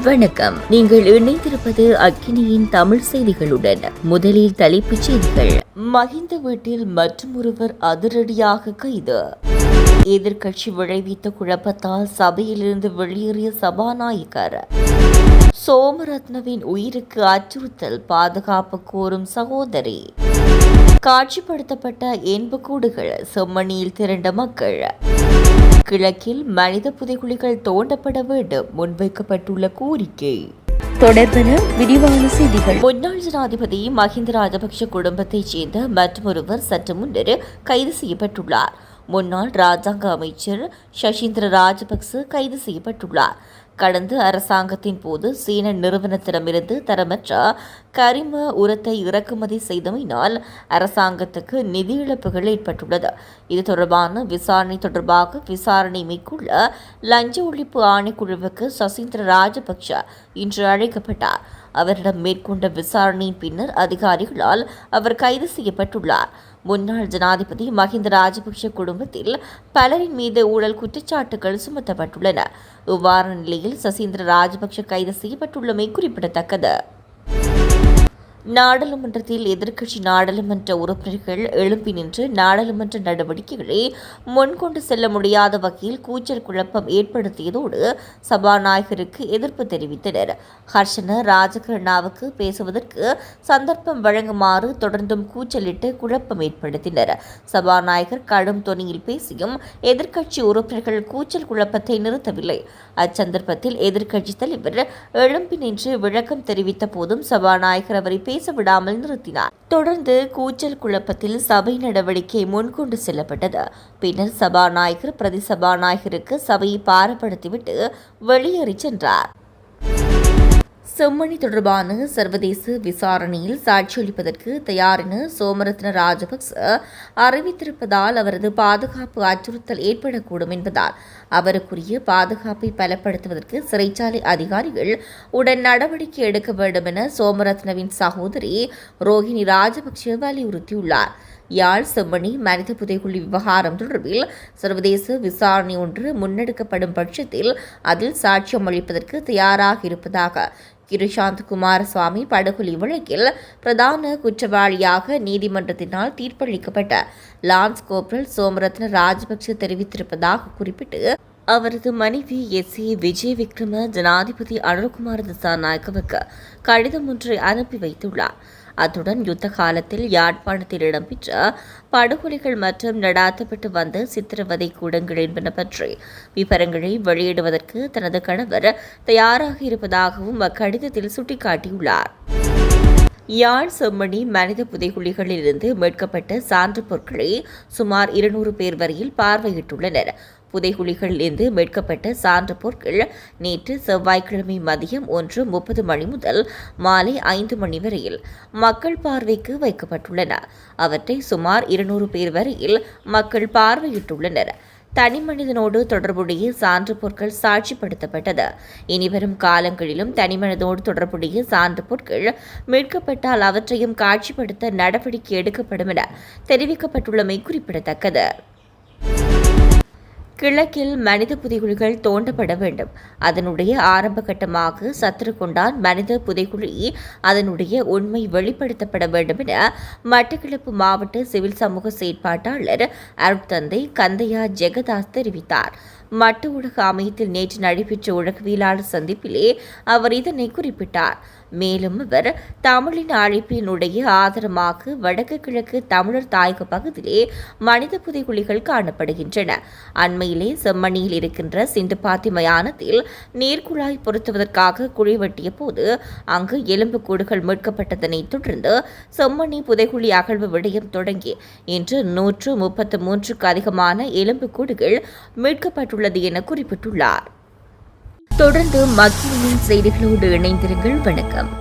வணக்கம். நீங்கள் இணைந்திருப்பது அக்கினியின் தமிழ் செய்திகளுடன். முதலில் தலைப்புச் செய்திகள். மஹிந்த வீட்டில் மற்றொருவர் அதிரடியாக கைது. எதிர்க்கட்சி விளைவித்த குழப்பத்தால் சபையிலிருந்து வெளியேறிய சபாநாயகர். சோமரத்னவின் உயிருக்கு அச்சுறுத்தல், பாதுகாப்பு கோரும் சகோதரி. காட்சிப்படுத்தப்பட்ட எண்புக்கூடுகள், செம்மணியில் திரண்ட மக்கள். கிழக்கில் மனித புதைகுழிகள் தோண்டப்பட வேண்டும், முன்வைக்கப்பட்டுள்ள கோரிக்கை. தொடர்பென விரிவான செய்திகள். முன்னாள் ஜனாதிபதி மஹிந்த ராஜபக்ஷ குடும்பத்தைச் சேர்ந்த மற்றொருவர் சற்று முன்னர் கைது செய்யப்பட்டுள்ளார். முன்னாள் ராஜாங்க அமைச்சர் ஷஷீந்திர ராஜபக்ச கைது செய்யப்பட்டுள்ளார். கடந்த அரசாங்கத்தின் போது சீன நிறுவனத்திடமிருந்து தரமற்ற கரிம உரத்தை இறக்குமதி செய்தமையினால் அரசாங்கத்துக்கு நிதி இழப்புகள் ஏற்பட்டுள்ளது. இது தொடர்பான விசாரணை தொடர்பாக விசாரணை மேற்கொள்ள லஞ்ச ஒழிப்பு ஆணைக்குழுவுக்கு சசீந்திர ராஜபக்ஷ இன்று அழைக்கப்பட்டார். அவரிடம் மேற்கொண்ட விசாரணையின் பின்னர் அதிகாரிகளால் அவர் கைது செய்யப்பட்டுள்ளார். முன்னாள் ஜனாதிபதி மஹிந்த ராஜபக்ஷ குடும்பத்தில் பலரின் மீது ஊழல் குற்றச்சாட்டுகள் சுமத்தப்பட்டுள்ளன. இவ்வாறான நிலையில் சசீந்திர ராஜபக்ஷ கைது செய்யப்பட்டுள்ளமை குறிப்பிடத்தக்கது. நாடாளுமன்றத்தில் எதிர்க்கட்சி நாடாளுமன்ற உறுப்பினர்கள் எழுப்பி நின்று நாடாளுமன்ற நடவடிக்கைகளை முன்கொண்டு செல்ல முடியாத வகையில் கூச்சல் குழப்பம் ஏற்படுத்தியதோடு சபாநாயகருக்கு எதிர்ப்பு தெரிவித்தனர். ஹர்ஷன ராஜகருணாவுக்கு பேசுவதற்கு சந்தர்ப்பம் வழங்குமாறு தொடர்ந்தும் கூச்சலிட்டு குழப்பம் ஏற்படுத்தினர். சபாநாயகர் கடும் தொனியில் பேசியும் எதிர்க்கட்சி உறுப்பினர்கள் கூச்சல் குழப்பத்தை நிறுத்தவில்லை. அச்சந்தர்ப்பத்தில் எதிர்க்கட்சித் தலைவர் எழும்பி நின்று விளக்கம் தெரிவித்த போதும் சபாநாயகர் அவரை பேச விடாமல் நிறுத்தினார். தொடர்ந்து கூச்சல் குழப்பத்தில் சபை நடவடிக்கை முன்கொண்டு செல்லப்பட்டது. பின்னர் சபாநாயகர் பிரதி சபாநாயகருக்கு சபையை பாரப்படுத்திவிட்டு வெளியேறி சென்றார். செம்மணி தொடர்பான சர்வதேச விசாரணையில் சாட்சியளிப்பதற்கு தயார் என சோமரத்ன ராஜபக்ச அறிவித்திருப்பதால் அவரது பாதுகாப்பு அச்சுறுத்தல் ஏற்படக்கூடும் என்பதால் அவருக்குரிய பாதுகாப்பை பலப்படுத்துவதற்கு சிறைச்சாலை அதிகாரிகள் உடன் நடவடிக்கை எடுக்க வேண்டும் என சோமரத்னவின் சகோதரி ரோஹிணி ராஜபக்ச வலியுறுத்தியுள்ளார். யாழ் செம்மணி மனித புதைகுழி விவகாரம் தொடர்பில் சர்வதேச விசாரணை ஒன்று முன்னெடுக்கப்படும் பட்சத்தில் அதில் சாட்சியம் அளிப்பதற்கு தயாராக இருப்பதாக கிருஷாந்த் குமாரசுவாமி படுகொலை வழக்கில் பிரதான குற்றவாளியாக நீதிமன்றத்தினால் தீர்ப்பளிக்கப்பட்ட லான்ஸ் கோப்ரல் சோமரத்ன ராஜபக்ச தெரிவித்திருப்பதாக குறிப்பிட்டு அவரது மனைவி எஸ்.ஏ. விஜய் விக்ரம ஜனாதிபதி அனுரகுமார திசாநாயக்கவுக்கு கடிதம் ஒன்றை அனுப்பி வைத்துள்ளார். அத்துடன் யுத்த காலத்தில் யாழ்ப்பாணத்தில் இடம்பெற்ற படுகொலைகள் மற்றும் நடாத்தப்பட்டு வந்த சித்திரவதை கூடங்கள் என்பன பற்றி விவரங்களை வெளியிடுவதற்கு தனது கணவர் தயாராக இருப்பதாகவும் அக்கடிதத்தில் சுட்டிக்காட்டியுள்ளார். யாழ் செம்மணி மனித புதைகுழிகளிலிருந்து மீட்கப்பட்ட சான்று பொருட்களை சுமார் 200 பேர் வரையில் பார்வையிட்டுள்ளனர். புதைகுழிகளிலிருந்து மீட்கப்பட்ட சான்று பொருட்கள் நேற்று செவ்வாய்க்கிழமை மதியம் 1:30 மணி முதல் மாலை 5 மணி வரையில் மக்கள் பார்வைக்கு வைக்கப்பட்டுள்ளன. அவற்றை சுமார் 200 பேர் வரையில் மக்கள் பார்வையிட்டுள்ளனர். தனிமனிதனோடு தொடர்புடைய சான்று பொருட்கள் சாட்சிப்படுத்தப்பட்டது. இனிவரும் காலங்களிலும் தனிமனிதனோடு தொடர்புடைய சான்று பொருட்கள் மீட்கப்பட்டால் அவற்றையும் காட்சிப்படுத்த நடவடிக்கை எடுக்கப்படும் என தெரிவிக்கப்பட்டுள்ளமை குறிப்பிடத்தக்கது. கிழக்கில் மனித புதைகுழிகள் தோண்டப்பட வேண்டும். அதனுடைய ஆரம்ப கட்டமாக சத்திரகுண்டான் மனித புதைகுழி அதனுடைய உண்மை வெளிப்படுத்தப்பட வேண்டும் என மட்டக்களப்பு மாவட்ட சிவில் சமூக செயற்பாட்டாளர் அருட்தந்தை கந்தையா ஜெகதாஸ் தெரிவித்தார். மட்டு ஊடக அமையத்தில் நேற்று நடைபெற்ற ஊடகவியலாளர் சந்திப்பிலே அவர் இதனை குறிப்பிட்டார். மேலும் அவர் தமிழின் அழைப்பினுடைய ஆதாரமாக வடக்கு கிழக்கு தமிழர் தாயக பகுதியிலே மனித புதைகுழிகள் காணப்படுகின்றன. அண்மையிலே செம்மணியில் இருக்கின்ற சிண்டுபாத்தி மயானத்தில் நீர்க்குழாய் பொருத்துவதற்காக குழி வெட்டிய போது அங்கு எலும்புக்கூடுகள் மீட்கப்பட்டதனைத் தொடர்ந்து செம்மணி புதைகுழி அகழ்வு விடயம் தொடங்கி இன்று 133க்கு அதிகமான எலும்புக்கூடுகள் மீட்கப்பட்டுள்ளது என குறிப்பிட்டுள்ளார். தொடர்ந்து மக்களின் செய்திகளோடு இணைந்திருங்கள். வணக்கம்.